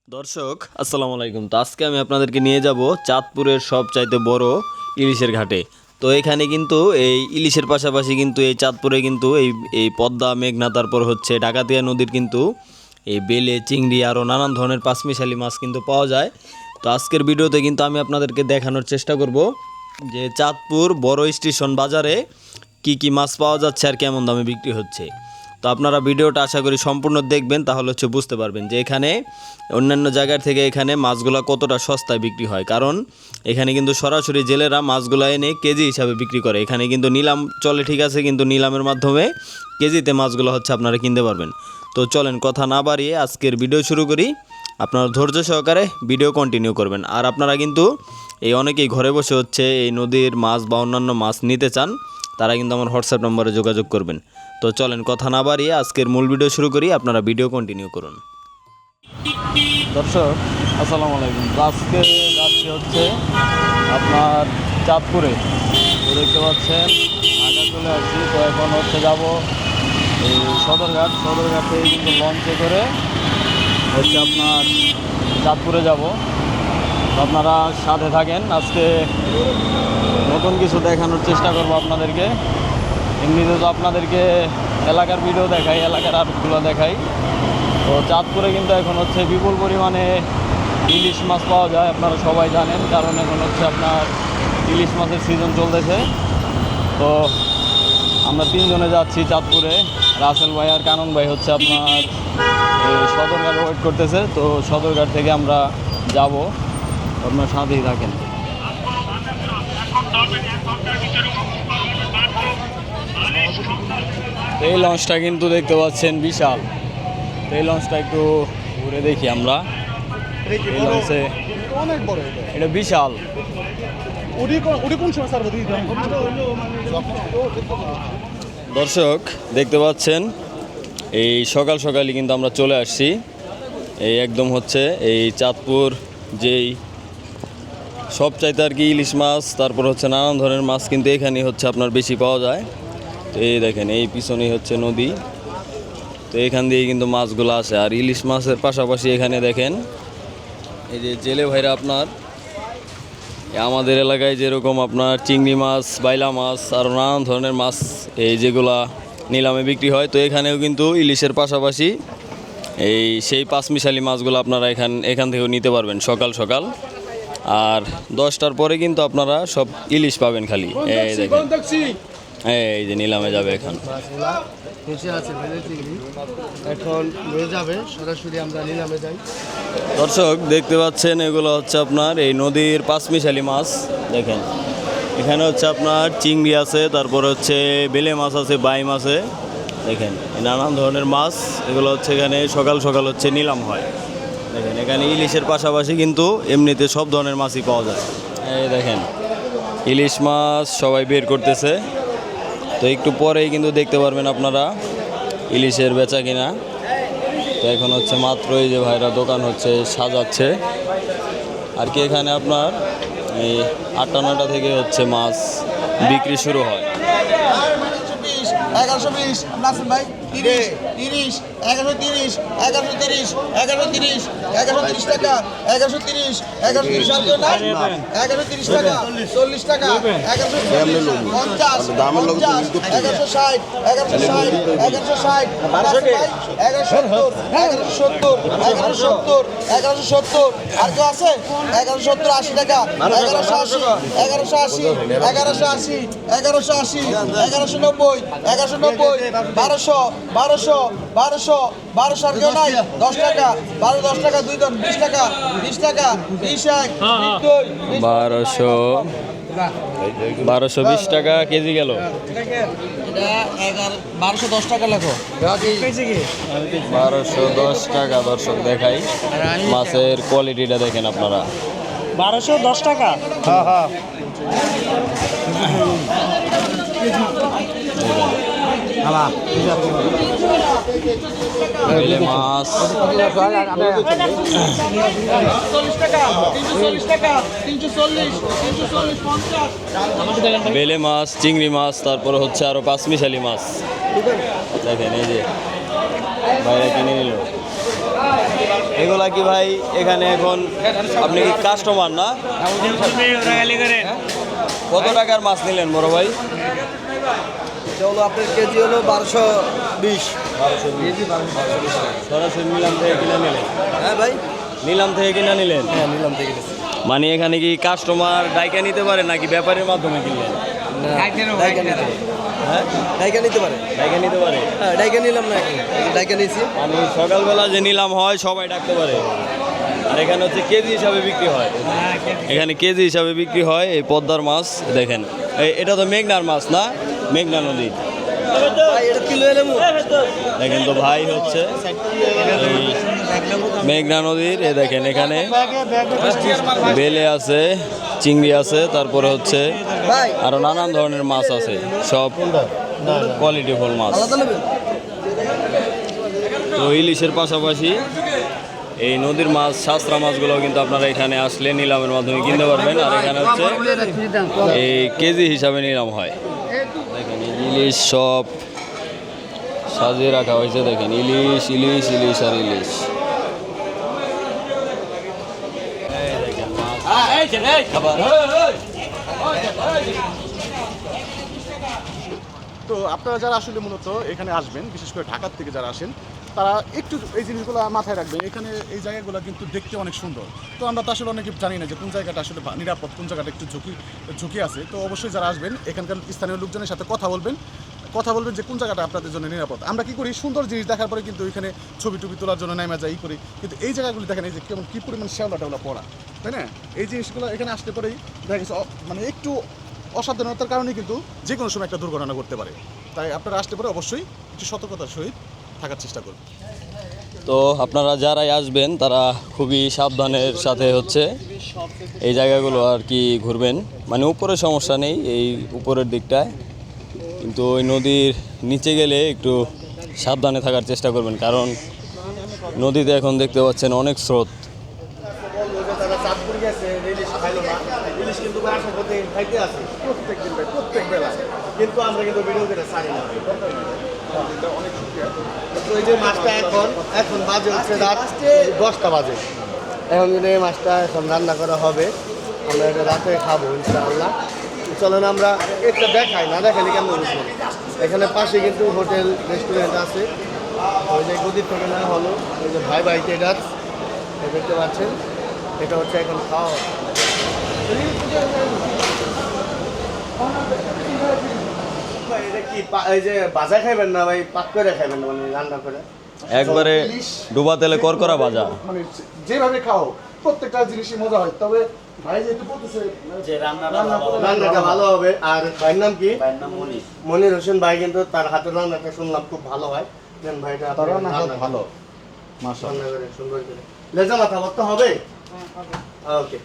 দর্শক আসসালামু আলাইকুম। তো আজকে আমি আপনাদেরকে নিয়ে যাব চাঁদপুরের সবচাইতে বড় ইলিশের ঘাটে। তো এখানে কিন্তু এই ইলিশের পাশাপাশি কিন্তু এই চাঁদপুরে কিন্তু এই পদ্মা, মেঘনা, তারপর হচ্ছে ডাকাতিয়া নদীর কিন্তু এই বেলে, চিংড়ি আরও নানান ধরনের পাঁচমিশালি মাছ কিন্তু পাওয়া যায়। তো আজকের ভিডিওতে কিন্তু আমি আপনাদেরকে দেখানোর চেষ্টা করব যে চাঁদপুর বড় স্টেশন বাজারে কি কি মাছ পাওয়া যাচ্ছে আর কেমন দামে বিক্রি হচ্ছে। তো আপনারা ভিডিওটা আশা করি সম্পূর্ণ দেখবেন, তাহলে হচ্ছে বুঝতে পারবেন যে এখানে অন্যান্য জায়গার থেকে এখানে মাছগুলো কতটা সস্তায় বিক্রি হয়। কারণ এখানে কিন্তু সরাসরি জেলেরা মাছগুলো এনে কেজি হিসাবে বিক্রি করে। এখানে কিন্তু নিলাম চলে, ঠিক আছে, কিন্তু নিলামের মাধ্যমে কেজিতে মাছগুলো হচ্ছে আপনারা কিনতে পারবেন। তো চলেন কথা না বাড়িয়ে আজকের ভিডিও শুরু করি। আপনারা ধৈর্য সহকারে ভিডিও কন্টিনিউ করবেন। আর আপনারা কিন্তু এই অনেকেই ঘরে বসে হচ্ছে এই নদীর মাছ বা অন্যান্য মাছ নিতে চান, তারা কিন্তু আমার হোয়াটসঅ্যাপ নম্বরে যোগাযোগ করবেন। তো চলেন কথা না বাড়িয়ে আজকের মূল ভিডিও শুরু করি, আপনারা ভিডিও কন্টিনিউ করুন। দর্শক আসসালামু আলাইকুম। তো আজকে যাচ্ছি হচ্ছে আপনার চাঁদপুরে। তো দেখতে পাচ্ছেন ঢাকা চলে আসছি। তো এখন হচ্ছে যাব এই সদরঘাট থেকে কিন্তু লঞ্চে করে হচ্ছে আপনার চাঁদপুরে যাব। তো আপনারা সাথে থাকেন, আজকে নতুন কিছু দেখানোর চেষ্টা করব আপনাদেরকে। এমনিতে তো আপনাদেরকে এলাকার ভিডিও দেখাই, এলাকার আটগুলো দেখাই। তো চাঁদপুরে কিন্তু এখন হচ্ছে বিপুল পরিমাণে ইলিশ মাছ পাওয়া যায়, আপনারা সবাই জানেন, কারণ এখন হচ্ছে আপনার ইলিশ মাছের সিজন চলতেছে। তো আমরা তিনজনে যাচ্ছি চাঁদপুরে, রাসেল ভাই আর কানন ভাই হচ্ছে আপনার সদরঘাট ওয়েট করতেছে। তো সদরঘাট থেকে আমরা যাব, আপনার সাথেই থাকেন। এই লঞ্চটা কিন্তু দেখতে পাচ্ছেন বিশাল। এই লঞ্চটা একটু ঘুরে দেখি আমরা। এই লঞ্চে অনেক বড় এটা বিশাল। দর্শক দেখতে পাচ্ছেন এই সকাল সকালই কিন্তু আমরা চলে আসছি এই একদম হচ্ছে এই চাঁদপুর, যেই সবচাইতে আর কি ইলিশ মাছ, তারপর হচ্ছে নানান ধরনের মাছ কিন্তু এখানে হচ্ছে আপনার বেশি পাওয়া যায়। তো এই দেখেন এই পিছনেই হচ্ছে নদী। তো এখান দিয়ে কিন্তু মাছগুলো আসে। আর ইলিশ মাছের পাশাপাশি এখানে দেখেন এই যে জেলে ভাইরা আপনার আমাদের এলাকায় যেরকম আপনার চিংড়ি মাছ, বাইলা মাছ আর নানান ধরনের মাছ এই যেগুলা নিলামে বিক্রি হয়, তো এখানেও কিন্তু ইলিশের পাশাপাশি এই সেই পাঁচমিশালি মাছগুলো আপনারা এখান থেকেও নিতে পারবেন সকাল সকাল। আর 10টার পরে কিন্তু আপনারা সব ইলিশ পাবেন খালি। এই দেখেন এই যে নিলামে যাবে এখন যাবে সরাসরি আমরা নিলামে যাই। দর্শক দেখতে পাচ্ছেন এগুলো হচ্ছে আপনার এই নদীর পাঁচমিশালি মাছ। দেখেন এখানে হচ্ছে আপনার চিংড়ি আছে, তারপর হচ্ছে বেলে মাছ আছে, বাইম আছে। দেখেন নানান ধরনের মাছ, এগুলো হচ্ছে এখানে সকাল সকাল হচ্ছে নিলাম হয়। দেখেন এখানে ইলিশের পাশাপাশি কিন্তু এমনিতে সব ধরনের মাছই পাওয়া যায়। এই দেখেন ইলিশ মাছ সবাই বের করতেছে। তো একটু পরেই কিন্তু দেখতে পারবেন আপনারা ইলিশের বেচা কিনা। তো এখন হচ্ছে মাত্রই যে ভাইরা দোকান হচ্ছে সাজাচ্ছে আর কি। এখানে আপনার এই 8টা-9টা থেকে হচ্ছে মাছ বিক্রি শুরু হয়। 1120 নাসিম ভাই 30 30 1130 1130 1130 1130 টাকা 1130 1130 আর কেউ নাই 1130 টাকা 40 টাকা 1140 50 দামের লোক 1160 1160 1160 1170 1170 1170 আর কেউ আছে 1170 80 টাকা 1180 1180 1180 1180 1190 1190 1200 1200 1200 1200 আর কেউ নাই 10 টাকা 10 টাকা 2 জন 20 টাকা 20 টাকা 20 এক 1220 টাকা কেজি গেল। এটা 1210 টাকা লেখো 1210 টাকা। দর্শক দেখাই মাছের কোয়ালিটিটা দেখেন আপনারা। 1210 টাকা। হ্যাঁ হ্যাঁ বেলে মাছ, বেলে মাছ, চিংড়ি মাছ, তারপরে হচ্ছে আরো পাঁচমিশালি মাছ। দেখেন এই যে বাইরে কিনে নিল। এগুলা কি ভাই এখানে এখন আপনি কাস্টমার না? কত টাকার মাছ নিলেন বড় ভাই? চলো আপনার কেজি হলো 1220। সরাসরি নিলাম থেকে কিনে নিলেন? হ্যাঁ ভাই, নিলাম থেকে কিনে নিলেন? হ্যাঁ নিলাম থেকে। মানে এখানে কি কাস্টমার ডাইকা নিতে পারে নাকি ব্যাপারের মাধ্যমে কিনলেন? ডাইকা নিতে পারে। হ্যাঁ, ডাইকা নিতে পারে। ডাইকা নিতে পারে। হ্যাঁ ডাইকা নিলাম না, এখন ডাইকা নিয়েছি। আমি সকালবেলা যে নিলাম হয় সবাই ডাকতে পারে, আর এখানে হচ্ছে কেজি হিসাবে বিক্রি হয়। এখানে কেজি হিসাবে বিক্রি হয় এই পদ্মার মাছ। দেখেন এটা তো মেঘনার মাছ না? মেঘনা নদী। ভাই এটা কিলো এলে দেখেন তো ভাই হচ্ছে এই মেঘনা নদীর, এ দেখেন এখানে বেলে আছে, চিংড়ি আছে, তারপরে হচ্ছে ভাই আরো নানান ধরনের মাছ আছে, সব কোয়ালিটিফুল মাছ। আলাদা নেবেন? তো ইলিশের পাশাপাশি এই নদীর মাছ, সাস্ত্রা মাছগুলো কিন্তু আপনারা এখানে আসলে নিলামের মাধ্যমে কিনতে পারবেন। আর এখানে হচ্ছে এই কেজি হিসাবে নিলাম হয়। দেখেন ইলিশ সব সাজিয়ে রাখা হয়েছে। দেখেন ইলিশ ইলিশ ইলিশ আর ইলিশ। তো আপনারা যারা আসলে মূলত এখানে আসবেন, বিশেষ করে ঢাকার থেকে যারা আসেন, তারা একটু এই জিনিসগুলো মাথায় রাখবেন। এখানে এই জায়গাগুলো কিন্তু দেখতে অনেক সুন্দর। তো আমরা তো আসলে অনেকে জানি না যে কোন জায়গাটা আসলে নিরাপদ, কোন জায়গাটা একটু ঝুঁকি আছে। তো অবশ্যই যারা আসবেন এখানকার স্থানীয় লোকজনের সাথে কথা বলবেন যে কোন জায়গাটা আপনাদের জন্য নিরাপদ। আমরা কি করি, সুন্দর জিনিস দেখার পরে কিন্তু এখানে ছবি টবি তোলার জন্য নেমে যাই করি, কিন্তু এই জায়গাগুলি দেখেন এই যে কেমন কী পরিমাণ শ্যাওলা টাওলা পড়া, তাই না? এই জিনিসগুলো এখানে আসতে পরেই দেখা গেছে মানে একটু অসাবধানতার কারণে কিন্তু যে কোনো সময় একটা দুর্ঘটনা ঘটতে পারে। তাই আপনারা আসতে পারে অবশ্যই একটু সতর্কতার সহিত থাকার চেষ্টা করবেন। তো আপনারা যারাই আসবেন তারা খুবই সাবধানের সাথে হচ্ছে এই জায়গাগুলো আর কি ঘুরবেন। মানে উপরে সমস্যা নেই, এই উপরের দিকটায়, কিন্তু ওই নদীর নিচে গেলে একটু সাবধানে থাকার চেষ্টা করবেন, কারণ নদীতে এখন দেখতে পাচ্ছেন অনেক স্রোত। তারা চাঁদপুর গেছে, ইলিশ খাইলো না। ইলিশ কিন্তু আশা করতে খাইতে আছে প্রত্যেক দিন ভাই, প্রত্যেক বেলা, কিন্তু আমরা কিন্তু ভিডিও করে ছাড়ি না ভাই। অনেক শুক্রিয়া। তো এই যে মাছটা এখন বাজে হচ্ছে রাত 10টা বাজে। এখন যদি এই মাছটা এখন রান্না করা হবে, আমরা এটা রাতে খাবো ইনশাআল্লাহ। চলেন আমরা এটা দেখাই, না দেখালে কেমন বুঝবো। এখানে পাশে কিন্তু হোটেল রেস্টুরেন্ট আছে, ওই যে গদির থেকে না হলো ওই যে ভাই ভাই ট্রেডার্স দেখতে পাচ্ছেন, এটা হচ্ছে এখন খাওয়া। এটা কি এই যে বাজা খাইবেন না ভাই, পাক করে খাইবেন না, মানে রান্না করে একবারে ডুবা তেলে করকরা ভাজা। মানে যেভাবে খাও প্রত্যেকটা জিনিসই মজা হয়, তবে ভাই যেহেতু বলতেছে যে রান্নাটা ভালো হবে। আর ভাইয়ের নাম কি? ভাইয়ের নাম মনির হোসেন ভাই, কিন্তু তার হাতের রান্নাটা শুনলাম খুব ভালো হয়। দেন ভাইটা তার রান্না ভালো, রান্না করে সুন্দর করে লেজা মাথা ভর্তা হবে। ওকে।